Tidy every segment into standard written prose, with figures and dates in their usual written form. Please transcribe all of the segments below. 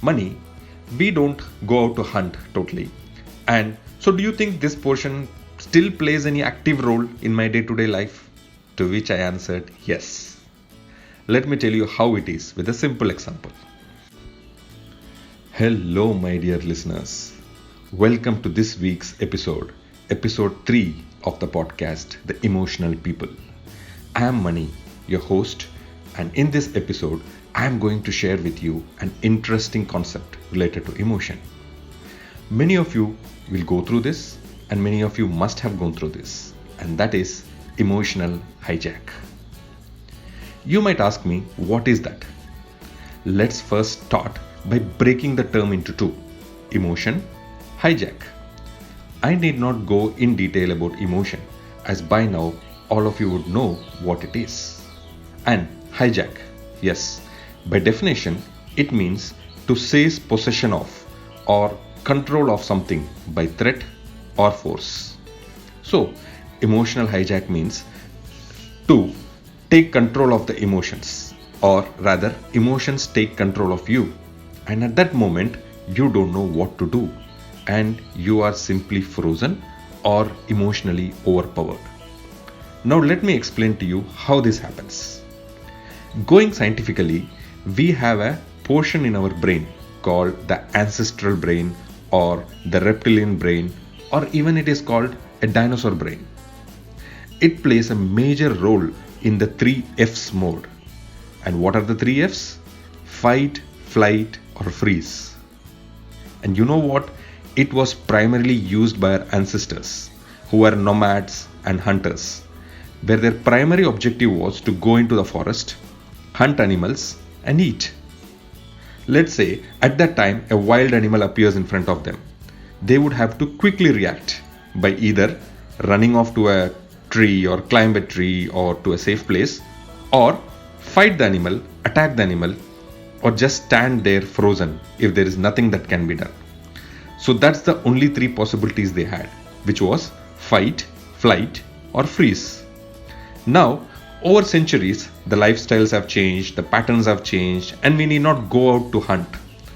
money, we don't go out to hunt totally. And so, do you think this portion still plays any active role in my day to day life? To which I answered yes. Let me tell you how it is with a simple example. Hello, my dear listeners. Welcome to this week's episode 3 of the podcast, The Emotional People. I am Mani, your host, and in this episode, I am going to share with you an interesting concept related to emotion. Many of you will go through this, and many of you must have gone through this, and that is emotional hijack. You might ask me, what is that? Let's first start by breaking the term into two: emotion, hijack. I need not go in detail about emotion, as by now all of you would know what it is. And hijack, yes, by definition, it means to seize possession of or control of something by threat or force. So, emotional hijack means to take control of the emotions, or rather, emotions take control of you, and at that moment, you don't know what to do, and you are simply frozen or emotionally overpowered. Now, let me explain to you how this happens. Going scientifically, we have a portion in our brain called the ancestral brain or the reptilian brain, or even it is called a dinosaur brain. It plays a major role in the 3 F's mode. And what are the 3 F's? Fight, flight, or freeze. And you know what? It was primarily used by our ancestors, who were nomads and hunters, where their primary objective was to go into the forest, hunt animals, and eat. Let's say at that time a wild animal appears in front of them. They would have to quickly react by either running off to a tree or climb a tree or to a safe place, or fight the animal, attack the animal, or just stand there frozen if there is nothing that can be done. So that's the only 3 possibilities they had, which was fight, flight, or freeze. Now, over centuries, the lifestyles have changed, the patterns have changed, and we need not go out to hunt.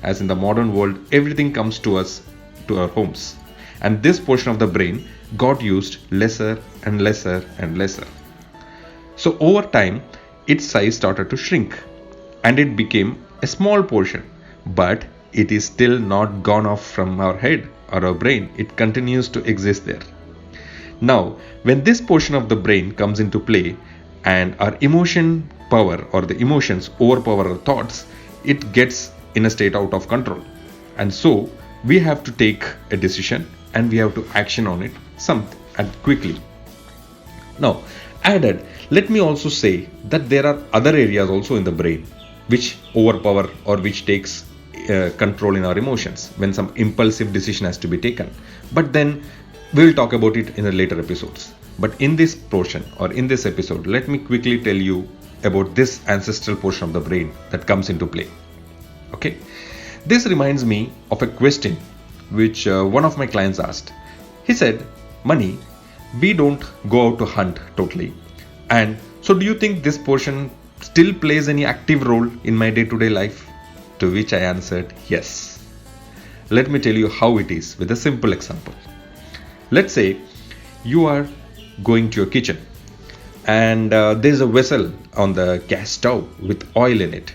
As in the modern world, everything comes to us, to our homes. And this portion of the brain got used lesser and lesser and lesser. So over time, its size started to shrink, and it became a small portion, but it is still not gone off from our head or our brain. It continues to exist there. Now, when this portion of the brain comes into play and our emotion power or the emotions overpower our thoughts, it gets in a state out of control. And so we have to take a decision and we have to action on it quickly. Now, added, let me also say that there are other areas also in the brain which overpower or which takes control in our emotions when some impulsive decision has to be taken. But then we'll talk about it in the later episodes. But in this portion or in this episode, let me quickly tell you about this ancestral portion of the brain that comes into play. Okay, this reminds me of a question which one of my clients asked. He said, Mani, we don't go out to hunt totally. And so do you think this portion still plays any active role in my day to day life? To which I answered yes. Let me tell you how it is with a simple example. Let's say you are going to your kitchen and there's a vessel on the gas stove with oil in it.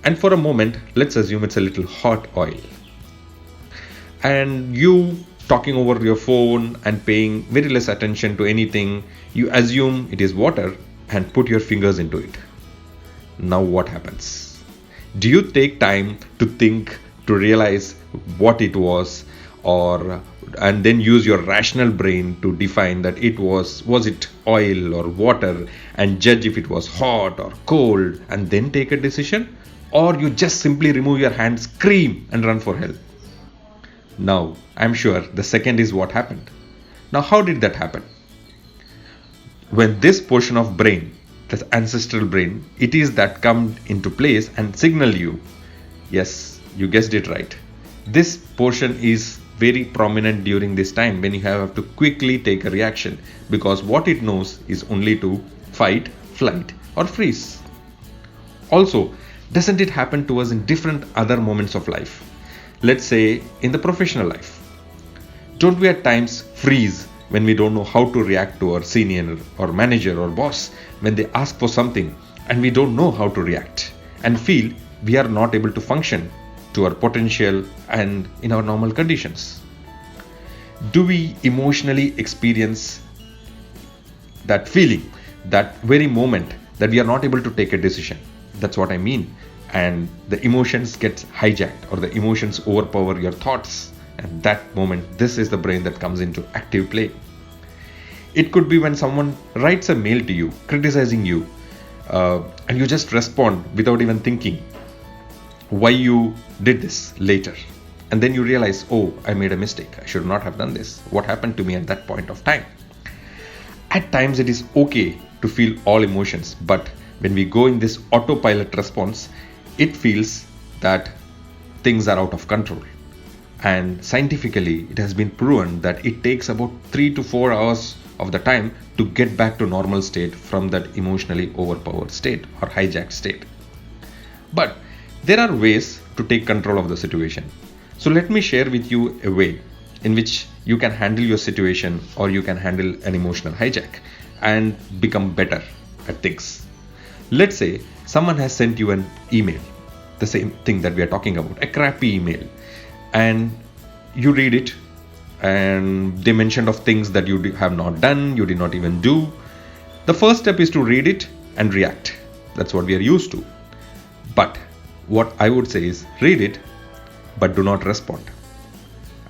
And for a moment, let's assume it's a little hot oil. And you talking over your phone and paying very less attention to anything, you assume it is water and put your fingers into it. Now what happens? Do you take time to think, to realize what it was, and then use your rational brain to define that it was it oil or water, and judge if it was hot or cold and then take a decision? Or you just simply remove your hand, scream and run for help? Now, I'm sure the second is what happened. Now, how did that happen? When this portion of brain, the ancestral brain, it is that come into place and signal you. Yes, you guessed it right. This portion is very prominent during this time when you have to quickly take a reaction, because what it knows is only to fight, flight, or freeze. Also, Doesn't it happen to us in different other moments of life? Let's say in the professional life. Don't we at times freeze when we don't know how to react to our senior or manager or boss when they ask for something and we don't know how to react and feel we are not able to function to our potential and in our normal conditions? Do we emotionally experience that feeling, that very moment that we are not able to take a decision? That's what I mean. And the emotions get hijacked, or the emotions overpower your thoughts. And that moment, this is the brain that comes into active play. It could be when someone writes a mail to you, criticizing you, and you just respond without even thinking why you did this later. And then you realize, oh, I made a mistake. I should not have done this. What happened to me at that point of time? At times it is okay to feel all emotions, but when we go in this autopilot response, it feels that things are out of control. And scientifically, it has been proven that it takes about 3 to 4 hours of the time to get back to normal state from that emotionally overpowered state or hijacked state. But there are ways to take control of the situation. So let me share with you a way in which you can handle your situation, or you can handle an emotional hijack and become better at things. Let's say someone has sent you an email, the same thing that we are talking about, a crappy email, and you read it and they mentioned of things that you have not done, you did not even do. The first step is to read it and react. That's what we are used to. But what I would say is read it, but do not respond.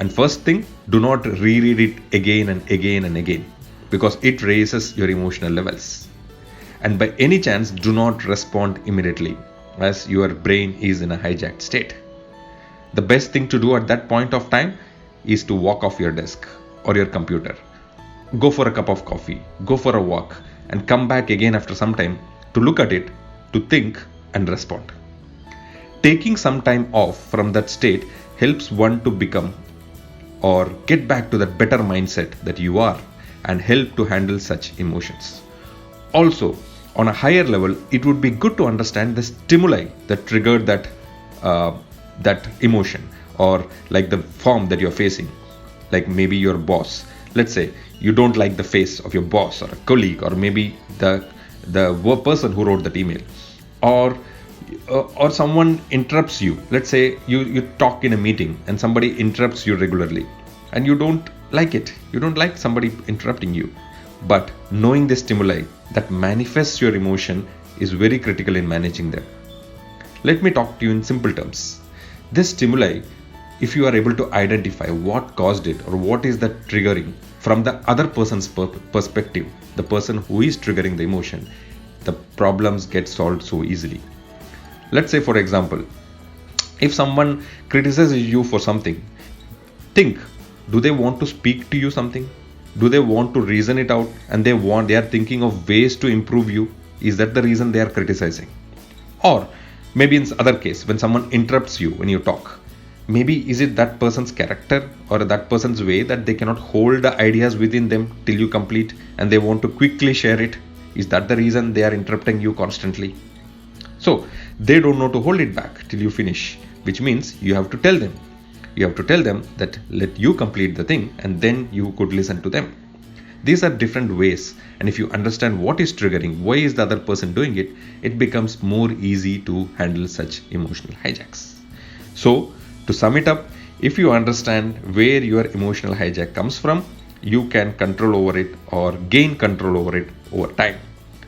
And first thing, do not reread it again and again and again, because it raises your emotional levels. And by any chance, do not respond immediately, as your brain is in a hijacked state. The best thing to do at that point of time is to walk off your desk or your computer. Go for a cup of coffee, go for a walk, and come back again after some time to look at it, to think and respond. Taking some time off from that state helps one to become or get back to that better mindset that you are, and help to handle such emotions. Also, on a higher level, it would be good to understand the stimuli that triggered that emotion, or like the form that you're facing, like maybe your boss. Let's say you don't like the face of your boss or a colleague, or maybe the person who wrote that email, or someone interrupts you. Let's say you talk in a meeting and somebody interrupts you regularly and you don't like it. You don't like somebody interrupting you. But knowing the stimuli that manifests your emotion is very critical in managing them. Let me talk to you in simple terms. This stimuli, if you are able to identify what caused it or what is that triggering from the other person's perspective, the person who is triggering the emotion, the problems get solved so easily. Let's say, for example, if someone criticizes you for something, think, do they want to speak to you something? Do they want to reason it out, and they are thinking of ways to improve you? Is that the reason they are criticizing? Or maybe in other case, when someone interrupts you when you talk, maybe is it that person's character or that person's way that they cannot hold the ideas within them till you complete and they want to quickly share it? Is that the reason they are interrupting you constantly? So they don't know to hold it back till you finish, which means you have to tell them. You have to tell them that let you complete the thing, and then you could listen to them. These are different ways, and if you understand what is triggering, why is the other person doing it, it becomes more easy to handle such emotional hijacks. So to sum it up, if you understand where your emotional hijack comes from, you can control over it or gain control over it over time.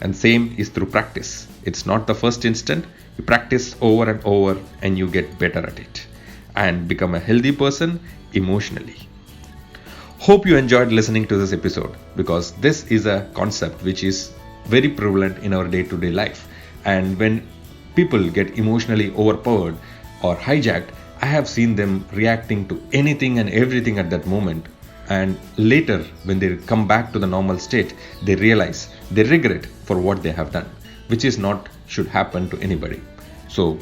And same is through practice. It's not the first instant. You practice over and over and you get better at it and become a healthy person emotionally. Hope you enjoyed listening to this episode, because this is a concept which is very prevalent in our day-to-day life. And when people get emotionally overpowered or hijacked, I have seen them reacting to anything and everything at that moment. And later, when they come back to the normal state, they realize they regret for what they have done, which is not should happen to anybody. So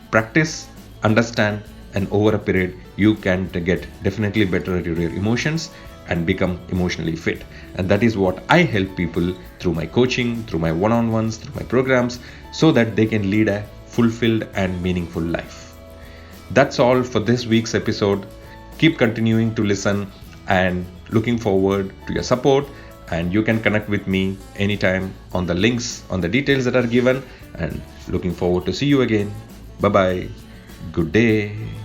practice, understand, and over a period you can get definitely better at your emotions and become emotionally fit. And that is what I help people through my coaching, through my one-on-ones, through my programs, so that they can lead a fulfilled and meaningful life. That's all for this week's episode. Keep continuing to listen and looking forward to your support. And you can connect with me anytime on the links, on the details that are given. And looking forward to see you again. Bye bye. Good day.